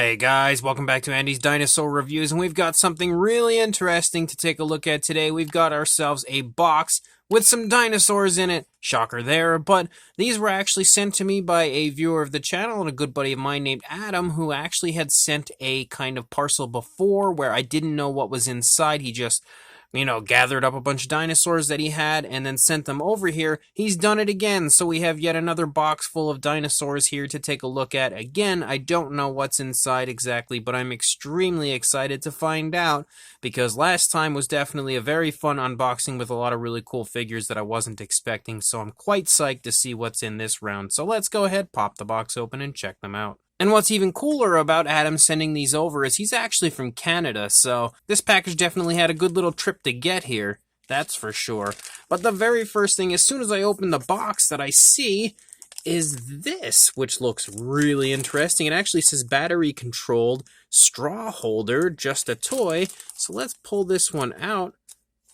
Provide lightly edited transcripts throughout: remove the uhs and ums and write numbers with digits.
Hey guys, welcome back to Andy's Dinosaur Reviews, and we've got something really interesting to take a look at today. We've got ourselves a box with some dinosaurs in it. Shocker there, but these were actually sent to me by a viewer of the channel and a good buddy of mine named Adam, who actually had sent a kind of parcel before where I didn't know what was inside. He just gathered up a bunch of dinosaurs that he had and then sent them over here. He's done it again, so we have yet another box full of dinosaurs here to take a look at. Again, I don't know what's inside exactly, but I'm extremely excited to find out, because last time was definitely a very fun unboxing with a lot of really cool figures that I wasn't expecting, so I'm quite psyched to see what's in this round. So let's go ahead, pop the box open, and check them out. And what's even cooler about Adam sending these over is he's actually from Canada, so this package definitely had a good little trip to get here, that's for sure. But the very first thing, as soon as I open the box, that I see is this, which looks really interesting. It actually says battery-controlled straw holder, just a toy. So let's pull this one out,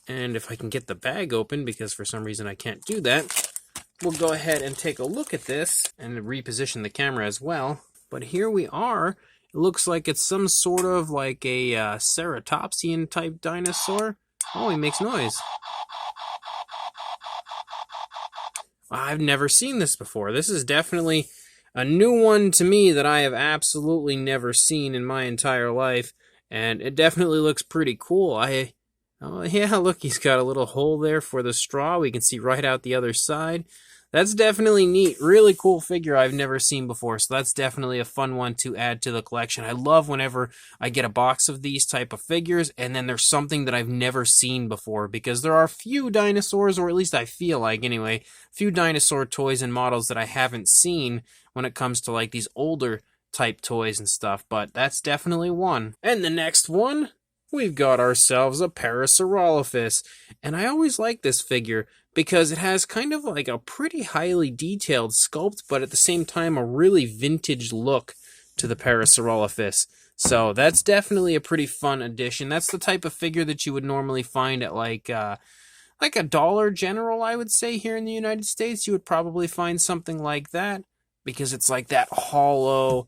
and if I can get the bag open, because for some reason I can't do that, we'll go ahead and take a look at this and reposition the camera as well. But here we are. It looks like it's some sort of like a ceratopsian type dinosaur. Oh, he makes noise. I've never seen this before. This is definitely a new one to me that I have absolutely never seen in my entire life. And it definitely looks pretty cool. Oh yeah, look, he's got a little hole there for the straw. We can see right out the other side. That's definitely neat. Really cool figure I've never seen before, so that's definitely a fun one to add to the collection. I love whenever I get a box of these type of figures, and then there's something that I've never seen before, because there are few dinosaurs, or at least I feel like anyway, few dinosaur toys and models that I haven't seen when it comes to like these older type toys and stuff, but that's definitely one. And the next one, we've got ourselves a Parasaurolophus, and I always like this figure because it has kind of like a pretty highly detailed sculpt, but at the same time a really vintage look to the Parasaurolophus. So that's definitely a pretty fun addition. That's the type of figure that you would normally find at like a Dollar General, I would say, here in the United States. You would probably find something like that, because it's like that hollow,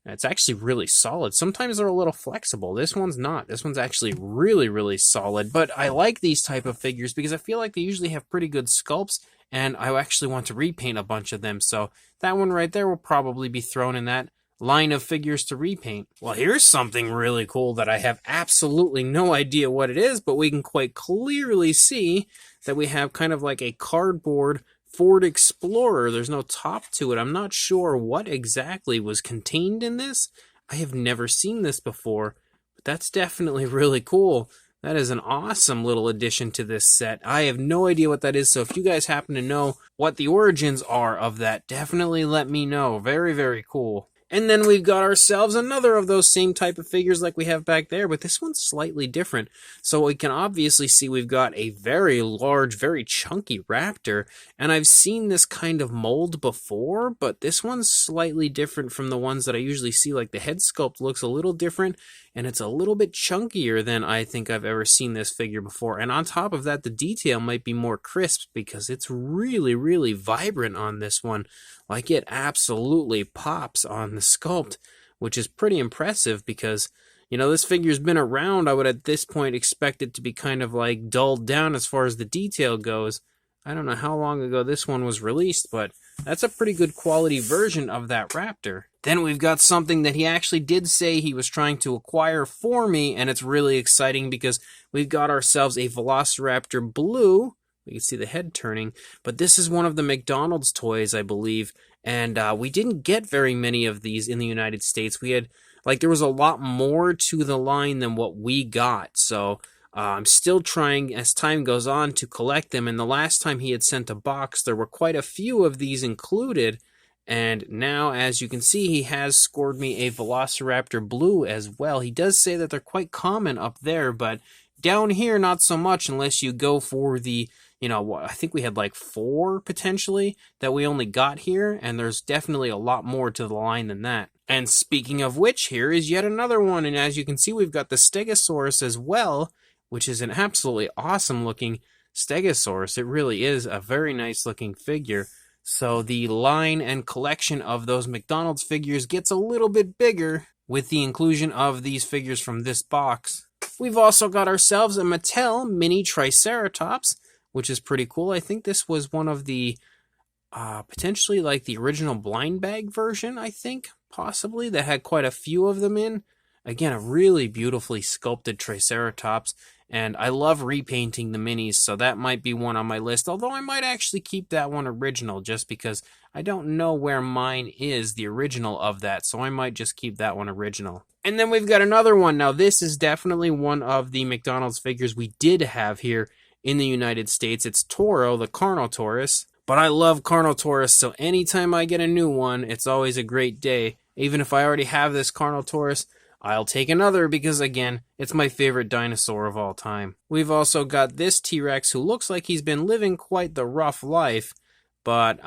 it's actually really solid. Sometimes they're a little flexible. This one's not. This one's actually really, really solid. But I like these type of figures because I feel like they usually have pretty good sculpts, and I actually want to repaint a bunch of them. So that one right there will probably be thrown in that line of figures to repaint. Well, here's something really cool that I have absolutely no idea what it is, but we can quite clearly see that we have kind of like a cardboard Ford Explorer. There's no top to it. I'm not sure what exactly was contained in this. I have never seen this before, but that's definitely really cool. That is an awesome little addition to this set. I have no idea what that is, so if you guys happen to know what the origins are of that, definitely let me know. Very, very cool. And then we've got ourselves another of those same type of figures like we have back there, but this one's slightly different. So we can obviously see we've got a very large, very chunky raptor, and I've seen this kind of mold before, but this one's slightly different from the ones that I usually see. Like the head sculpt looks a little different, and it's a little bit chunkier than I think I've ever seen this figure before. And on top of that, the detail might be more crisp because it's really, really vibrant on this one. Like, it absolutely pops on the sculpt, which is pretty impressive because, this figure's been around. I would at this point expect it to be kind of like dulled down as far as the detail goes. I don't know how long ago this one was released, but that's a pretty good quality version of that raptor. Then we've got something that he actually did say he was trying to acquire for me, and it's really exciting because we've got ourselves a Velociraptor Blue. You can see the head turning, but this is one of the McDonald's toys, I believe, and we didn't get very many of these in the United States. We had, there was a lot more to the line than what we got, so I'm still trying, as time goes on, to collect them, and the last time he had sent a box, there were quite a few of these included, and now, as you can see, he has scored me a Velociraptor Blue as well. He does say that they're quite common up there, but down here, not so much unless you go for the, I think we had like 4 potentially that we only got here, and there's definitely a lot more to the line than that. And speaking of which, here is yet another one, and as you can see, we've got the Stegosaurus as well, which is an absolutely awesome looking Stegosaurus. It really is a very nice looking figure. So the line and collection of those McDonald's figures gets a little bit bigger with the inclusion of these figures from this box. We've also got ourselves a Mattel mini Triceratops, which is pretty cool. I think this was one of the potentially like the original blind bag version, I think, possibly, that had quite a few of them in. Again, a really beautifully sculpted Triceratops, and I love repainting the minis, so that might be one on my list, although I might actually keep that one original just because I don't know where mine is, the original of that, so I might just keep that one original. And then we've got another one. Now, this is definitely one of the McDonald's figures we did have here in the United States. It's Toro, the Carnotaurus. But I love Carnotaurus, so anytime I get a new one, it's always a great day. Even if I already have this Carnotaurus, I'll take another because, again, it's my favorite dinosaur of all time. We've also got this T-Rex who looks like he's been living quite the rough life, but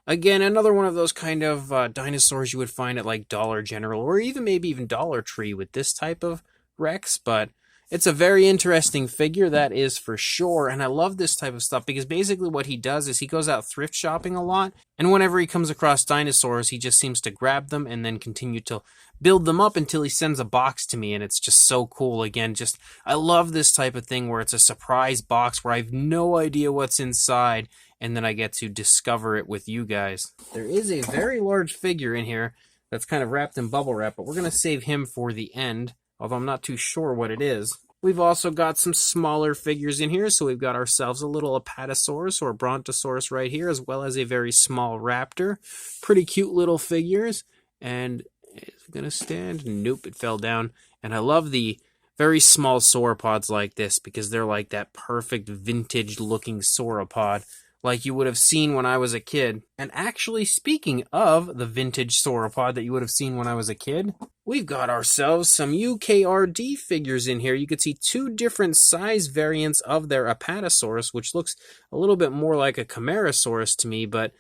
again, another one of those kind of dinosaurs you would find at like Dollar General or even maybe even Dollar Tree with this type of Rex, but it's a very interesting figure, that is for sure, and I love this type of stuff because basically what he does is he goes out thrift shopping a lot, and whenever he comes across dinosaurs, he just seems to grab them and then continue to build them up until he sends a box to me, and it's just so cool. Again, just I love this type of thing where it's a surprise box where I have no idea what's inside, and then I get to discover it with you guys. There is a very large figure in here that's kind of wrapped in bubble wrap, but we're going to save him for the end, although I'm not too sure what it is. We've also got some smaller figures in here, so we've got ourselves a little Apatosaurus or Brontosaurus right here, as well as a very small raptor. Pretty cute little figures, and is it going to stand? Nope, it fell down. And I love the very small sauropods like this, because they're like that perfect vintage-looking sauropod, like you would have seen when I was a kid. And actually, speaking of the vintage sauropod that you would have seen when I was a kid, we've got ourselves some UKRD figures in here. You can see two different size variants of their Apatosaurus, which looks a little bit more like a Camarasaurus to me, but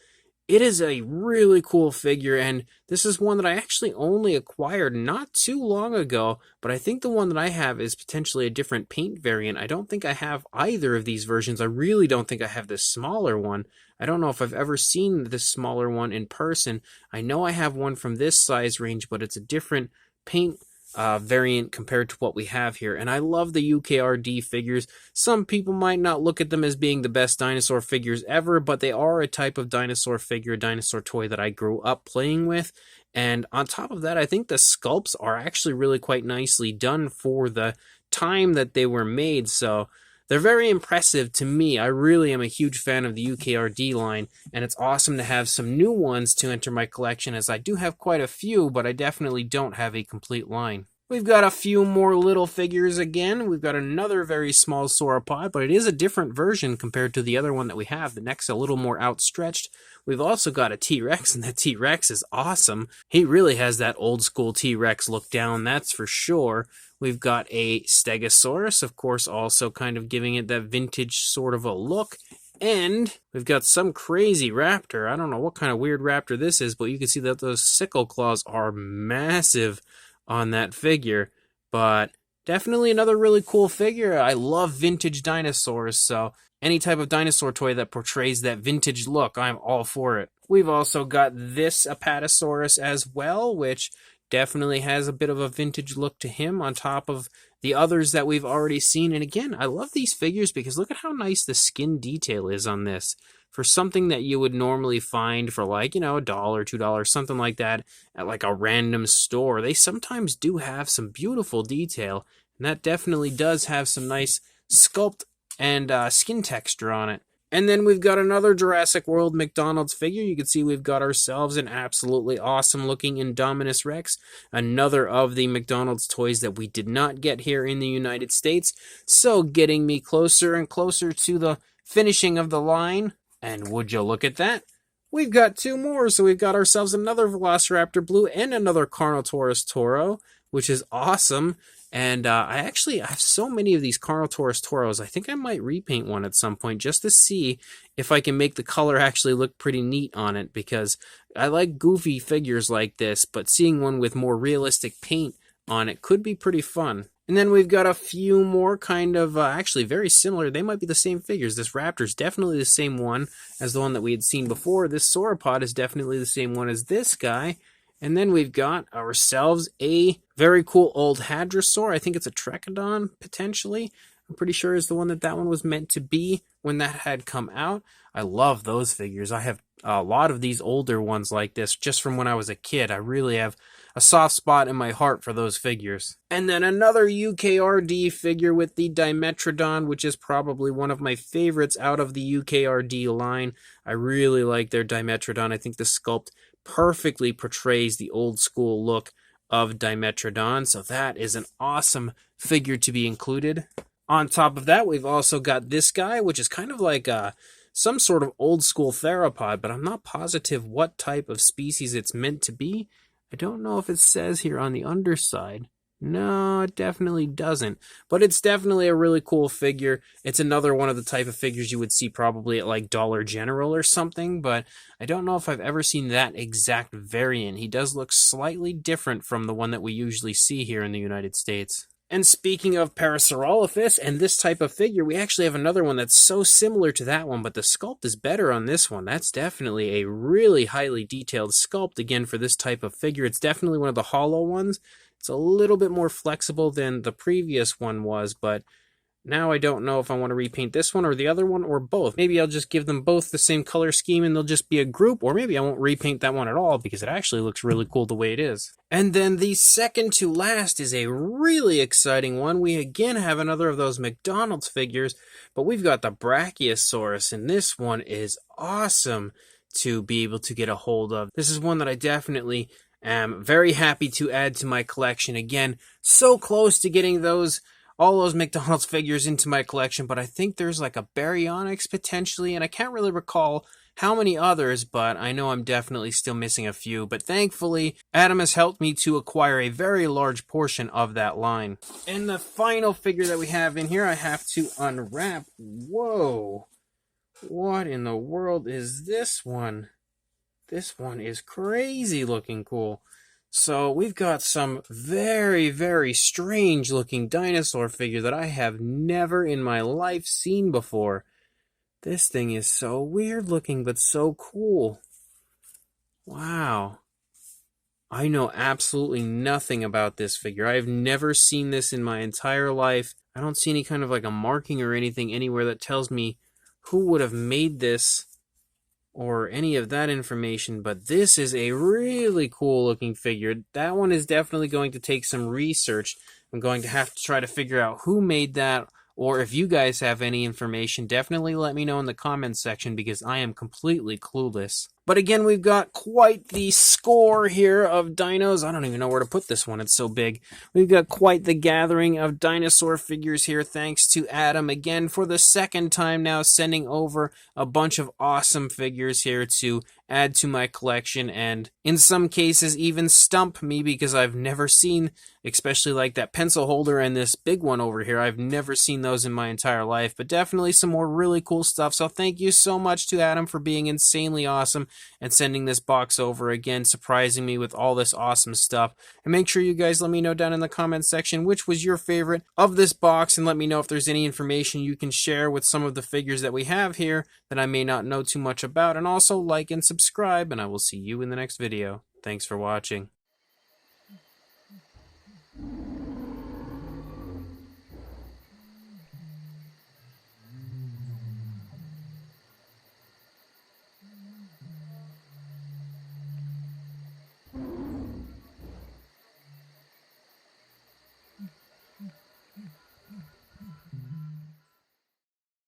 it is a really cool figure, and this is one that I actually only acquired not too long ago, but I think the one that I have is potentially a different paint variant. I don't think I have either of these versions. I really don't think I have this smaller one. I don't know if I've ever seen this smaller one in person. I know I have one from this size range, but it's a different paint variant compared to what we have here. And I love the UKRD figures. Some people might not look at them as being the best dinosaur figures ever, but they are a type of dinosaur figure, dinosaur toy that I grew up playing with. And on top of that, I think the sculpts are actually really quite nicely done for the time that they were made. So they're very impressive to me. I really am a huge fan of the UKRD line, and it's awesome to have some new ones to enter my collection, as I do have quite a few, but I definitely don't have a complete line. We've got a few more little figures again. We've got another very small sauropod, but it is a different version compared to the other one that we have. The neck's a little more outstretched. We've also got a T-Rex, and the T-Rex is awesome. He really has that old school T-Rex look down, that's for sure. We've got a Stegosaurus, of course, also kind of giving it that vintage sort of a look. And we've got some crazy raptor. I don't know what kind of weird raptor this is, but you can see that those sickle claws are massive on that figure. But definitely another really cool figure. I love vintage dinosaurs, so any type of dinosaur toy that portrays that vintage look, I'm all for it. We've also got this Apatosaurus as well, which definitely has a bit of a vintage look to him on top of the others that we've already seen. And again, I love these figures because look at how nice the skin detail is on this. For something that you would normally find for like, $1, $2, something like that at like a random store, they sometimes do have some beautiful detail. And that definitely does have some nice sculpt and skin texture on it. And then we've got another Jurassic World McDonald's figure. You can see we've got ourselves an absolutely awesome looking Indominus Rex, another of the McDonald's toys that we did not get here in the United States. So getting me closer and closer to the finishing of the line. And would you look at that? We've got two more. So we've got ourselves another Velociraptor Blue and another Carnotaurus Toro, which is awesome. And I have so many of these Carnotaurus Toros, I think I might repaint one at some point just to see if I can make the color actually look pretty neat on it, because I like goofy figures like this, but seeing one with more realistic paint on it could be pretty fun. And then we've got a few more kind of, actually very similar. They might be the same figures. This Raptor's definitely the same one as the one that we had seen before. This Sauropod is definitely the same one as this guy. And then we've got ourselves a very cool old Hadrosaur. I think it's a Triceratops, potentially. I'm pretty sure is the one that one was meant to be when that had come out. I love those figures. I have a lot of these older ones like this just from when I was a kid. I really have a soft spot in my heart for those figures. And then another UKRD figure with the Dimetrodon, which is probably one of my favorites out of the UKRD line. I really like their Dimetrodon. I think the sculpt perfectly portrays the old school look of Dimetrodon, so that is an awesome figure to be included. On top of that, we've also got this guy, which is kind of like some sort of old school theropod, but I'm not positive what type of species it's meant to be. I don't know if it says here on the underside. No, it definitely doesn't. But it's definitely a really cool figure. It's another one of the type of figures you would see probably at like Dollar General or something, but I don't know if I've ever seen that exact variant. He does look slightly different from the one that we usually see here in the United States. And speaking of Parasaurolophus and this type of figure, we actually have another one that's so similar to that one, but the sculpt is better on this one. That's definitely a really highly detailed sculpt, again, for this type of figure. It's definitely one of the hollow ones. It's a little bit more flexible than the previous one was, but now I don't know if I want to repaint this one or the other one or both. Maybe I'll just give them both the same color scheme and they'll just be a group, or maybe I won't repaint that one at all because it actually looks really cool the way it is. And then the second to last is a really exciting one. We again have another of those McDonald's figures, but we've got the Brachiosaurus, and this one is awesome to be able to get a hold of. This is one that I definitely am very happy to add to my collection. Again, so close to getting all those McDonald's figures into my collection, but I think there's like a Baryonyx potentially, and I can't really recall how many others, but I know I'm definitely still missing a few. But thankfully, Adam has helped me to acquire a very large portion of that line. And the final figure that we have in here, I have to unwrap. Whoa! What in the world is this one? This one is crazy looking cool. So we've got some very, very strange looking dinosaur figure that I have never in my life seen before. This thing is so weird looking, but so cool. Wow. I know absolutely nothing about this figure. I've never seen this in my entire life. I don't see any kind of like a marking or anything anywhere that tells me who would have made this or any of that information, but this is a really cool looking figure. That one is definitely going to take some research. I'm going to have to try to figure out who made that, or if you guys have any information, definitely let me know in the comments section because I am completely clueless. But again, we've got quite the score here of dinos. I don't even know where to put this one. It's so big. We've got quite the gathering of dinosaur figures here, thanks to Adam, again, for the second time now, sending over a bunch of awesome figures here to add to my collection, and in some cases even stump me because I've never seen, especially like that pencil holder and this big one over here, I've never seen those in my entire life, but definitely some more really cool stuff. So thank you so much to Adam for being insanely awesome and sending this box over, again, surprising me with all this awesome stuff. And make sure you guys let me know down in the comments section which was your favorite of this box, and let me know if there's any information you can share with some of the figures that we have here that I may not know too much about. And also like and subscribe, and I will see you in the next video. Thanks for watching.